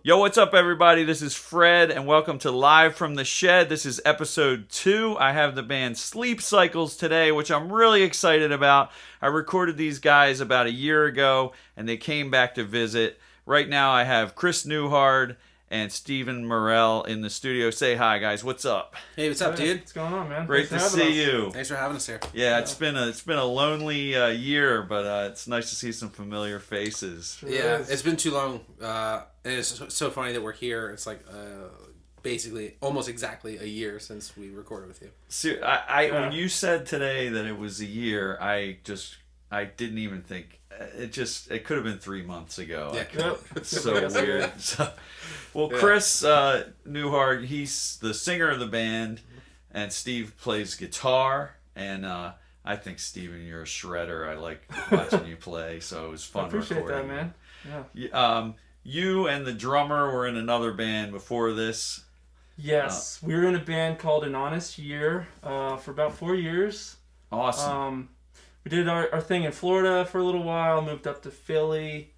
Yo, what's up, everybody? This is Fred, and welcome to Live from the Shed. This is episode 2. I have the band Sleep Cycles today, which I'm really excited about. I recorded these guys about a year ago, and they came back to visit. Right now, I have Chris Newhard and Steven Morell in the studio. Say hi, guys. What's up? Hey, what's up, dude? What's going on, man? Great to see you. Thanks for having us here. Yeah, it's been a lonely year, but it's nice to see some familiar faces. Sure Yeah, is. it's been too long, and it's so funny that we're here. It's like basically almost exactly a year since we recorded with you. So, when you said today that it was a year, I didn't even think. It could have been 3 months ago. Yeah. It's so weird. Chris Newhard, he's the singer of the band, and Steve plays guitar. And I think, Steven, you're a shredder. I like watching you play, so it was fun. I appreciate recording. that, man. Yeah. You and the drummer were in another band before this. Yes, we were in a band called An Honest Year for about 4 years. Awesome. We did our thing in Florida for a little while, moved up to Philly,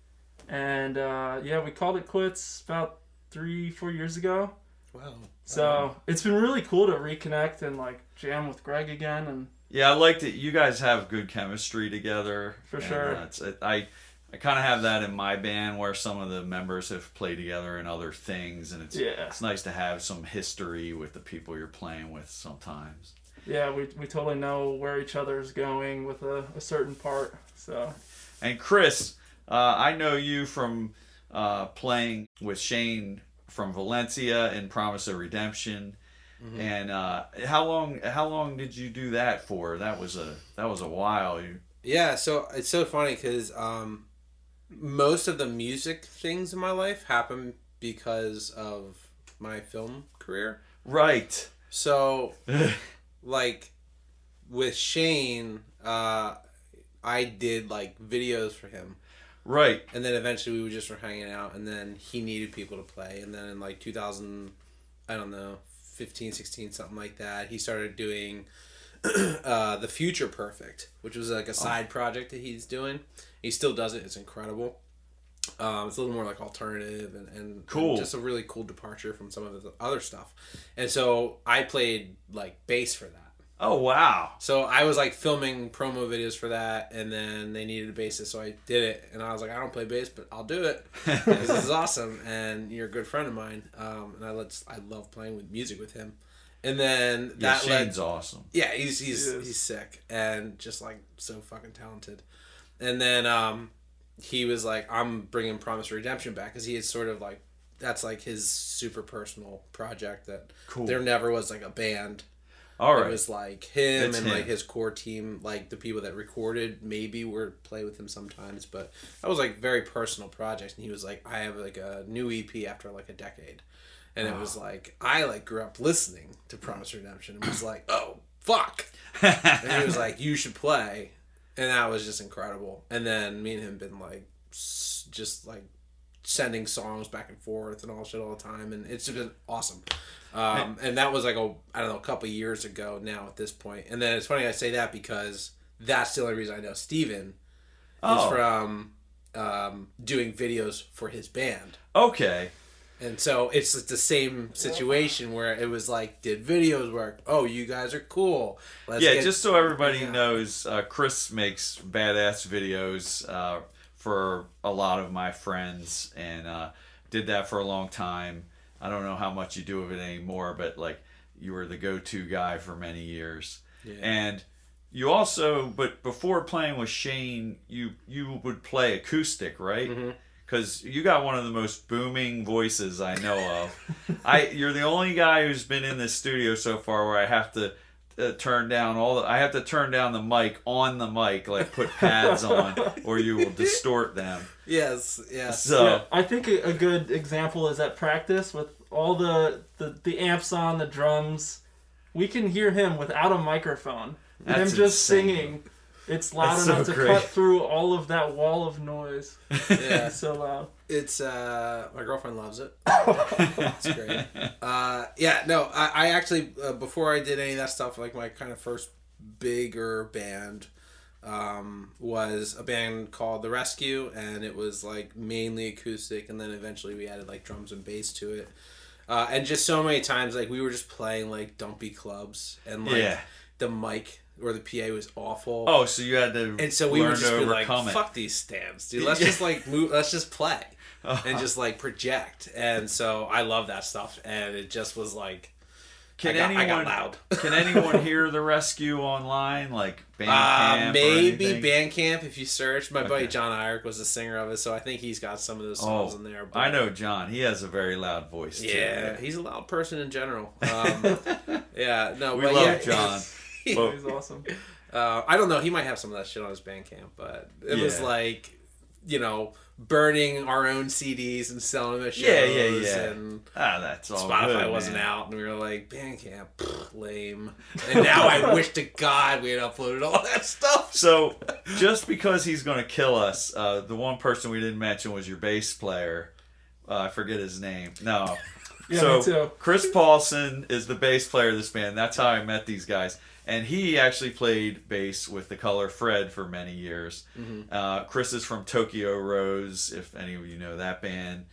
and we called it quits about 3-4 years ago. Wow. So it's been really cool to reconnect and like jam with Greg again. And yeah, I liked it. You guys have good chemistry together. For sure. I kind of have that in my band where some of the members have played together in other things, and it's nice to have some history with the people you're playing with sometimes. Yeah, we totally know where each other's going with a certain part. So. And Chris, I know you from playing with Shane from Valencia in Promise of Redemption. Mm-hmm. And how long did you do that for? That was a while. Yeah, so it's so funny because most of the music things in my life happen because of my film career. Right. So, like, with Shane, I did, like, videos for him. Right. And then eventually we just were hanging out, and then he needed people to play. And then in, like, 15, 16, something like that, he started doing The Future Perfect, which was, like, a side project that he's doing. He still does it. It's incredible. It's a little more like alternative and cool. And just a really cool departure from some of the other stuff. And so I played like bass for that. Oh, wow. So I was like filming promo videos for that, and then they needed a bassist, so I did it. And I was like, I don't play bass, but I'll do it. This is awesome, and you're a good friend of mine. And I love playing with music with him. And then Shane's awesome. Yeah, he's sick and just like so fucking talented. And then he was like, I'm bringing Promise of Redemption back, because he is sort of like, that's like his super personal project that there never was like a band. All right. It was like him like his core team, like the people that recorded maybe were play with him sometimes, but that was like very personal project. And he was like, I have like a new EP after like a decade. And it was like, I like grew up listening to Promise of Redemption and was like, oh, fuck. And he was like, you should play. And that was just incredible. And then me and him been like, just like sending songs back and forth and all shit all the time. And it's been awesome. And that was like, a couple years ago now at this point. And then it's funny I say that because that's the only reason I know Steven is from doing videos for his band. Okay. And so it's the same situation where it was like, did videos work? Oh, you guys are cool. Just so everybody knows, Chris makes badass videos for a lot of my friends, and did that for a long time. I don't know how much you do of it anymore, but like you were the go-to guy for many years. Yeah. And you also, but before playing with Shane, you would play acoustic, right? Mm-hmm. Because you got one of the most booming voices I know of. You're the only guy who's been in this studio so far where I have to turn down I have to turn down the mic on the mic, like put pads on, or you will distort them. Yes. So I think a good example is at practice with all the amps on, the drums. We can hear him without a microphone. Him just insane. Singing. It's loud That's enough so to great. cut through all of that wall of noise. Yeah. It's so loud. It's my girlfriend loves it. It's great. I actually before I did any of that stuff, like my kind of first bigger band was a band called The Rescue, and it was like mainly acoustic, and then eventually we added like drums and bass to it. And just so many times, like, we were just playing like dumpy clubs, and like the mic or the PA was awful. Oh, so you had to, and so we would just be like, it. "Fuck these stands, dude. Let's just like move. Let's just play and just like project." And so I love that stuff, and it just was like, I got loud. Can anyone hear The Rescue online, like Bandcamp? Maybe Bandcamp if you search. My buddy John Irick was the singer of it, so I think he's got some of those songs in there. But I know John. He has a very loud voice too. Yeah, he's a loud person in general. We love John. He's awesome. I don't know. He might have some of that shit on his Bandcamp, but it was like, burning our own CDs and selling them at shows. Yeah. And that's all Spotify good, wasn't man. out, and we were like, Bandcamp, lame. And now I wish to God we had uploaded all that stuff. So, just because he's going to kill us, the one person we didn't mention was your bass player. I forget his name. No. Yeah, me too. Chris Paulson is the bass player of this band. That's how I met these guys. And he actually played bass with The Color Fred for many years. Mm-hmm. Chris is from Tokyo Rose, if any of you know that band.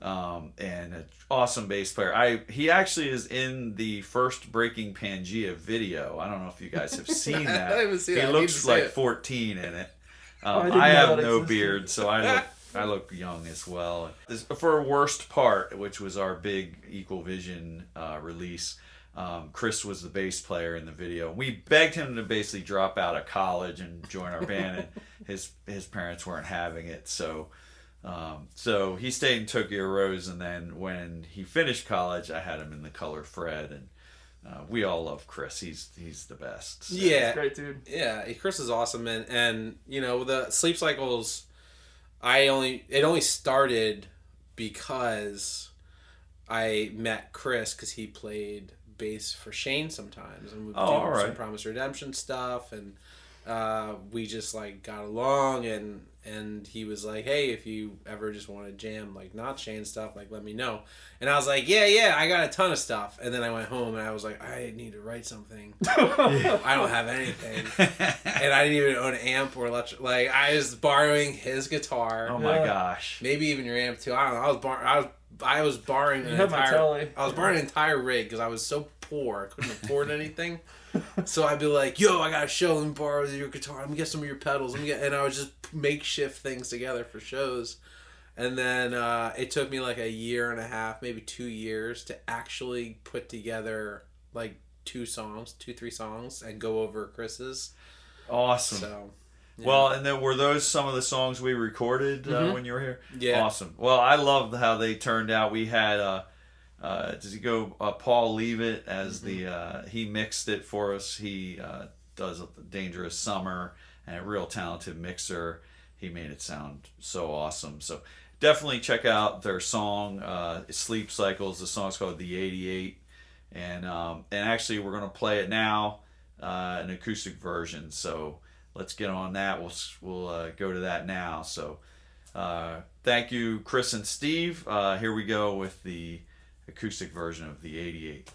And an awesome bass player. He actually is in the first Breaking Pangea video. I don't know if you guys have seen that. I haven't seen he that. looks like 14 in it. I have no beard, so I look young as well. For Worst Part, which was our big Equal Vision release, Chris was the bass player in the video. We begged him to basically drop out of college and join our band, and his parents weren't having it. So he stayed in Tokyo Rose, and then when he finished college, I had him in The Color Fred, and we all love Chris. He's the best. So. Yeah, he's great dude. Yeah, Chris is awesome, and the Sleep Cycles. It only started because I met Chris because he played bass for Shane sometimes, and we would do some Promise Redemption stuff, and we just like got along, and he was like, hey, if you ever just want to jam like not Shane stuff, like let me know. And I was like, yeah, I got a ton of stuff. And then I went home and I was like, I need to write something. I don't have anything, and I didn't even own an amp or electric. Like, I was borrowing his guitar. Oh my gosh! Maybe even your amp too. I don't know. I was borrowing I was borrowing an entire rig because I was so poor I couldn't afford anything. So I'd be like, yo, I got a show, let me borrow your guitar, let me get some of your pedals, and I would just makeshift things together for shows. And then it took me like a year and a half, maybe 2 years to actually put together like 3 songs and go over Chris's. Awesome. So yeah. Well, and then were those some of the songs we recorded when you were here? Yeah. Awesome. Well, I loved how they turned out. We had, does he go Paul Leavitt as he mixed it for us. He does Dangerous Summer, and a real talented mixer. He made it sound so awesome. So definitely check out their song, Sleep Cycles. The song's called The 88. And actually we're going to play it now, an acoustic version. So let's get on that. We'll go to that now. So thank you, Chris and Steve. Here we go with the acoustic version of The 88.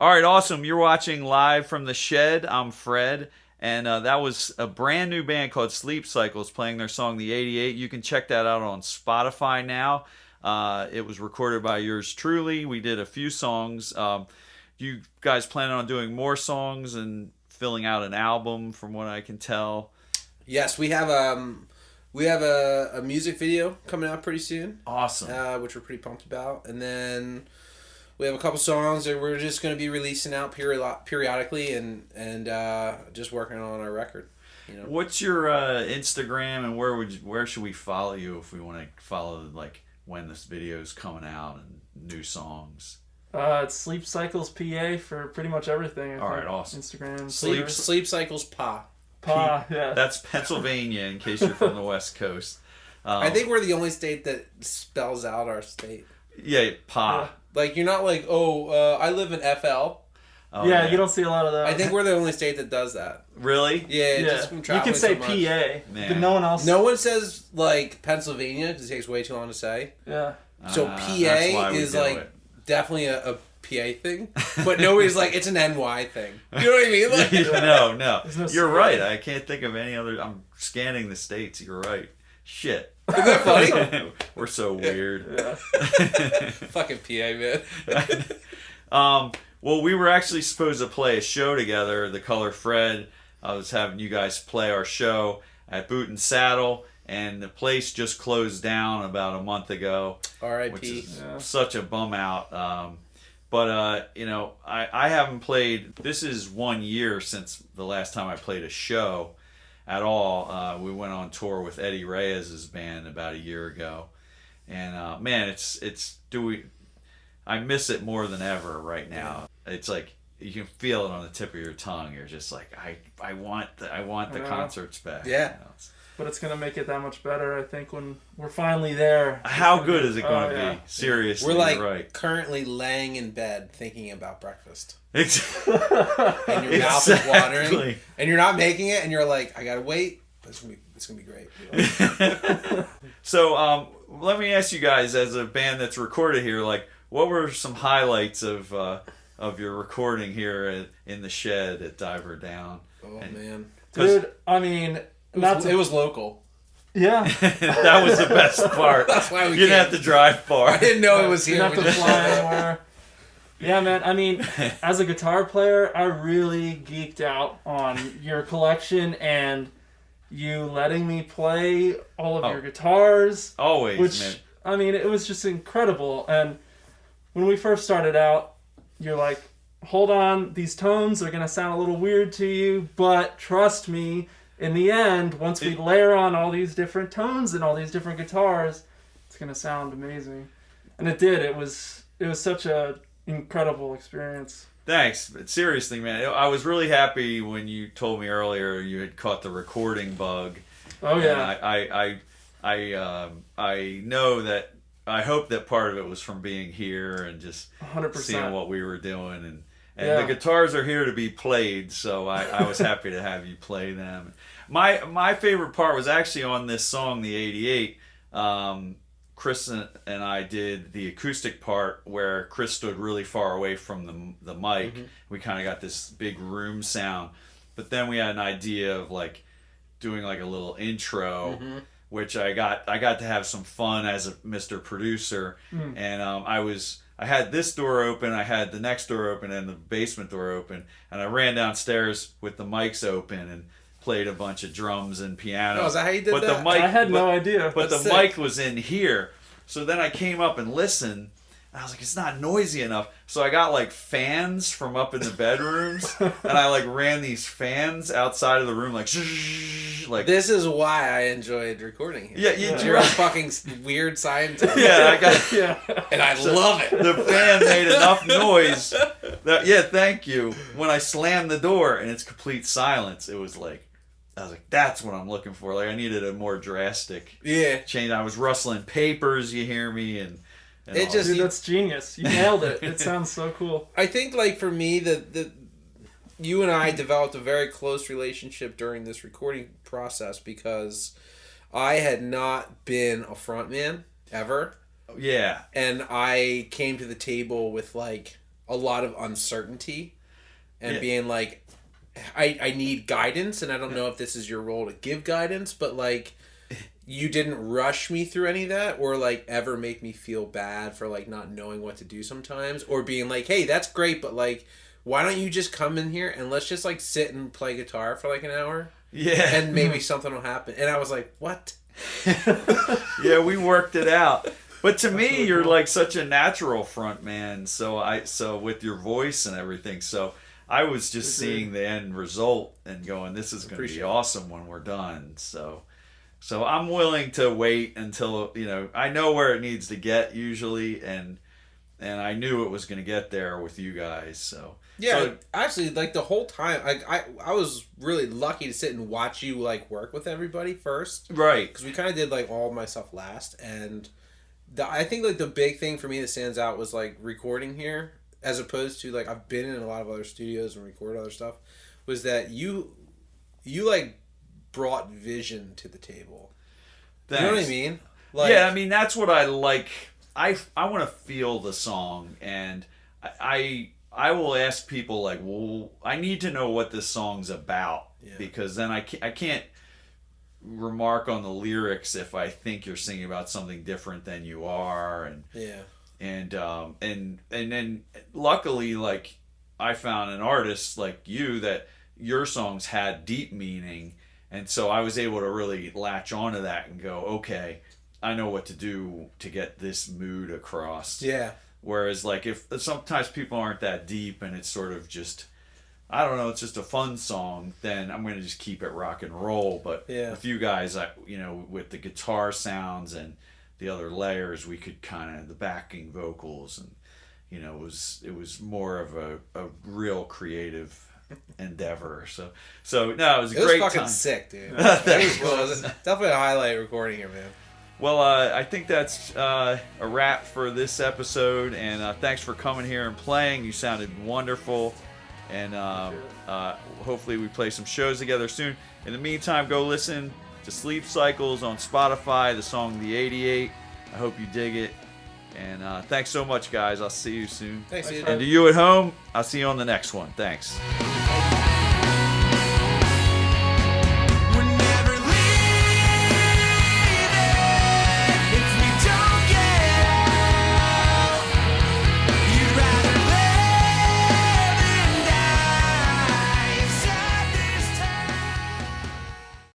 All right, awesome. You're watching Live from the Shed. I'm Fred. And that was a brand new band called Sleep Cycles playing their song The 88. You can check that out on Spotify now. It was recorded by yours truly. We did a few songs. You guys planning on doing more songs and filling out an album from what I can tell? Yes, we have a music video coming out pretty soon. Awesome. Which we're pretty pumped about. And then we have a couple songs that we're just going to be releasing out periodically and just working on our record. You know? What's your Instagram and where should we follow you if we want to follow like when this video is coming out and new songs? It's Sleep Cycles PeeYay for pretty much everything. All right, awesome. Instagram. Sleep Cycles Pa. Yeah. That's Pennsylvania in case you're from the West Coast. I think we're the only state that spells out our state. Yeah, Pa. Yeah. Like, you're not like, I live in FL. Oh, yeah, you don't see a lot of that. I think we're the only state that does that. Really? Yeah, Yeah. just from You traveling can say so much. PeeYay, Man. but no one else. No one says, like, Pennsylvania, because it takes way too long to say. Yeah. So that's why PA we is, do like, it. definitely a PA thing. But nobody's like, it's an NY thing. You know what I mean? Like, No. There's no You're C. right. I can't think of any other. I'm scanning the states. You're right. Shit. Isn't that funny? We're so weird. Yeah. Fucking PA, man. Well, we were actually supposed to play a show together, The Color Fred. I was having you guys play our show at Boot and Saddle, and the place just closed down about a month ago, which R.I.P. is such a bum out. But I haven't played. This is 1 year since the last time I played a show at all. We went on tour with Eddie Reyes' band about a year ago, and man, I miss it more than ever right now. It's like you can feel it on the tip of your tongue. You're just like, I want the concerts back. Yeah. But it's going to make it that much better, I think, when we're finally there. How good is it going to be? Seriously, We're like you're right. currently laying in bed thinking about breakfast. And And your mouth is watering. And you're not making it, and you're like, I gotta wait. But it's gonna be great. So let me ask you guys, as a band that's recorded here, like, what were some highlights of your recording here in the shed at Diver Down? Oh, man. Dude, I mean... It was local. Yeah. That was the best part. That's why we You didn't have to drive far. I didn't know it was You here. don't have to fly anywhere. Yeah, man. I mean, as a guitar player, I really geeked out on your collection and you letting me play all of your guitars. Always, which, man. I mean, it was just incredible. And when we first started out, you're like, hold on, these tones are going to sound a little weird to you, but trust me, in the end, once we layer on all these different tones and all these different guitars, it's going to sound amazing. And it did. It was such a incredible experience. Thanks. But seriously, man, I was really happy when you told me earlier you had caught the recording bug. Oh, yeah. And I know that, I hope that part of it was from being here and just 100%. seeing what we were doing. And Yeah. the guitars are here to be played, so I was happy to have you play them. My favorite part was actually on this song, The 88. Chris and I did the acoustic part where Chris stood really far away from the mic. Mm-hmm. We kind of got this big room sound. But then we had an idea of like doing like a little intro, mm-hmm. which I got to have some fun as a Mr. Producer. Mm. And I had this door open, I had the next door open and the basement door open, and I ran downstairs with the mics open and played a bunch of drums and piano. Oh, is that how you did that? I had no idea. But That's the sick. mic was in here. So then I came up and listened, and I was like, it's not noisy enough. So I got like fans from up in the bedrooms, and I like ran these fans outside of the room like shh, like This is why I enjoyed recording here. Yeah, You're a fucking weird scientist. yeah, I got Yeah. And I love it. the fan made enough noise that thank you. When I slammed the door and it's complete silence, it was like I was like, that's what I'm looking for. Like I needed a more drastic change. I was rustling papers, you hear me, and it just Dude, that's genius. You nailed it. It sounds so cool. I think like for me the you and I developed a very close relationship during this recording process because I had not been a frontman ever. Yeah. And I came to the table with like a lot of uncertainty and being like, I need guidance, and I don't know if this is your role to give guidance, but like, you didn't rush me through any of that, or like ever make me feel bad for like not knowing what to do sometimes, or being like, hey, that's great, but like, why don't you just come in here and let's just like sit and play guitar for like an hour? Yeah. And maybe something will happen. And I was like, what? Yeah, we worked it out. But to me, you're like such a natural front man. So with your voice and everything. So I was just seeing the end result and going, this is going to be awesome when we're done. So I'm willing to wait until, I know where it needs to get usually. And I knew it was going to get there with you guys. So actually, like the whole time, like I was really lucky to sit and watch you like work with everybody first, right? Because we kind of did like all of my stuff last, and I think like the big thing for me that stands out was like recording here, as opposed to like I've been in a lot of other studios and recorded other stuff, was that you like brought vision to the table. Thanks. You know what I mean? Like, yeah, I mean that's what I like. I want to feel the song, and I will ask people like, well, I need to know what this song's about, because then I can't remark on the lyrics if I think you're singing about something different than you are, and then luckily, like, I found an artist like you that your songs had deep meaning, and so I was able to really latch onto that and go, okay, I know what to do to get this mood across. Yeah. Whereas, like, if sometimes people aren't that deep and it's sort of just, I don't know, it's just a fun song, then I'm going to just keep it rock and roll. But with you guys, with the guitar sounds and the other layers, we could kind of, the backing vocals, and, it was more of a real creative endeavor. So no, it was a great time. It was fucking sick, dude. It was cool. It was definitely a highlight recording here, man. Well, I think that's a wrap for this episode, and thanks for coming here and playing. You sounded wonderful, and hopefully we play some shows together soon. In the meantime, go listen to Sleep Cycles on Spotify, the song The 88. I hope you dig it, and thanks so much, guys. I'll see you soon. Thanks, and to you at home, I'll see you on the next one. Thanks.